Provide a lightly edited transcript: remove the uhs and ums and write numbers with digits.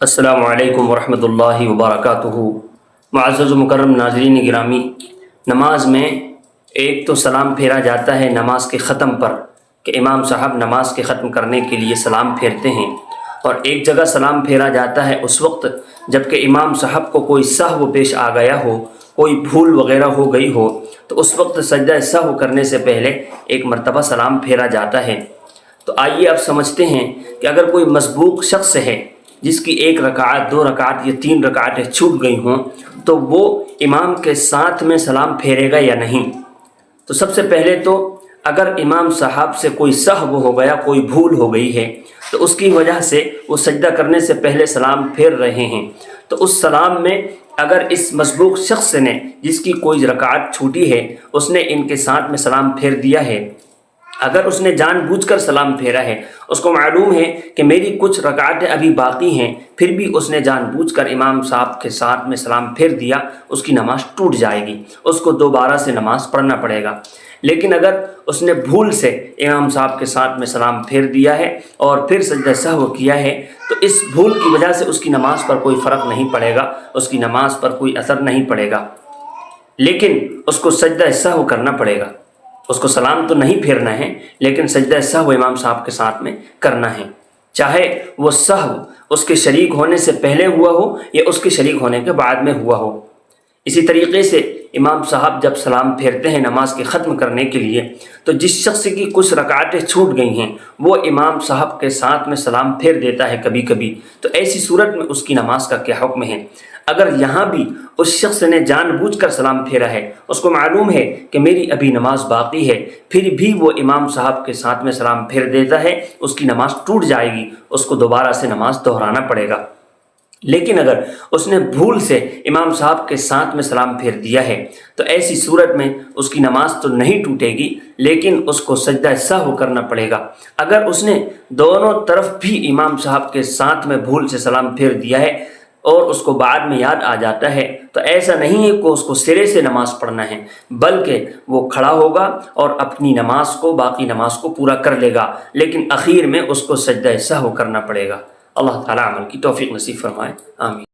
السلام علیکم ورحمۃ اللہ وبرکاتہ۔ معزز و مکرم ناظرین گرامی، نماز میں ایک تو سلام پھیرا جاتا ہے نماز کے ختم پر کہ امام صاحب نماز کے ختم کرنے کے لیے سلام پھیرتے ہیں، اور ایک جگہ سلام پھیرا جاتا ہے اس وقت جب کہ امام صاحب کو کوئی سہو پیش آ گیا ہو، کوئی بھول وغیرہ ہو گئی ہو، تو اس وقت سجدہ سہو کرنے سے پہلے ایک مرتبہ سلام پھیرا جاتا ہے۔ تو آئیے اب سمجھتے ہیں کہ اگر کوئی مسبوق شخص ہے جس کی ایک رکعت، دو رکعت یا تین رکعتیں چھوٹ گئی ہوں، تو وہ امام کے ساتھ میں سلام پھیرے گا یا نہیں؟ تو سب سے پہلے تو اگر امام صاحب سے کوئی سہو ہو گیا، کوئی بھول ہو گئی ہے، تو اس کی وجہ سے وہ سجدہ کرنے سے پہلے سلام پھیر رہے ہیں، تو اس سلام میں اگر اس مسبوق شخص نے جس کی کوئی رکعت چھوٹی ہے اس نے ان کے ساتھ میں سلام پھیر دیا ہے، اگر اس نے جان بوجھ کر سلام پھیرا ہے، اس کو معلوم ہے کہ میری کچھ رکعتیں ابھی باقی ہیں، پھر بھی اس نے جان بوجھ کر امام صاحب کے ساتھ میں سلام پھیر دیا، اس کی نماز ٹوٹ جائے گی، اس کو دوبارہ سے نماز پڑھنا پڑے گا۔ لیکن اگر اس نے بھول سے امام صاحب کے ساتھ میں سلام پھیر دیا ہے اور پھر سجدہ سہو کیا ہے، تو اس بھول کی وجہ سے اس کی نماز پر کوئی فرق نہیں پڑے گا، اس کی نماز پر کوئی اثر نہیں پڑے گا، لیکن اس کو سجدہ سہو کرنا پڑے گا۔ اس کو سلام تو نہیں پھیرنا ہے، لیکن سجدہ سہو امام صاحب کے ساتھ میں کرنا ہے، چاہے وہ سہو اس کے شریک ہونے سے پہلے ہوا ہو یا اس کے شریک ہونے کے بعد میں ہوا ہو۔ اسی طریقے سے امام صاحب جب سلام پھیرتے ہیں نماز کے ختم کرنے کے لیے، تو جس شخص کی کچھ رکعتیں چھوٹ گئی ہیں وہ امام صاحب کے ساتھ میں سلام پھیر دیتا ہے کبھی کبھی، تو ایسی صورت میں اس کی نماز کا کیا حکم ہے؟ اگر یہاں بھی اس شخص نے جان بوجھ کر سلام پھیرا ہے، اس کو معلوم ہے کہ میری ابھی نماز باقی ہے، پھر بھی وہ امام صاحب کے ساتھ میں سلام پھیر دیتا ہے، اس کی نماز ٹوٹ جائے گی، اس کو دوبارہ سے نماز دہرانا پڑے گا۔ لیکن اگر اس نے بھول سے امام صاحب کے ساتھ میں سلام پھیر دیا ہے تو ایسی صورت میں اس کی نماز تو نہیں ٹوٹے گی، لیکن اس کو سجدہ سہو کرنا پڑے گا۔ اگر اس نے دونوں طرف بھی امام صاحب کے ساتھ میں بھول سے سلام پھیر دیا ہے اور اس کو بعد میں یاد آ جاتا ہے، تو ایسا نہیں ہے کہ اس کو سرے سے نماز پڑھنا ہے، بلکہ وہ کھڑا ہوگا اور اپنی نماز کو، باقی نماز کو پورا کر لے گا، لیکن اخیر میں اس کو سجدہ سہو کرنا پڑے گا۔ اللہ تعالیٰ عمل کی توفیق نصیب فرمائے، آمین۔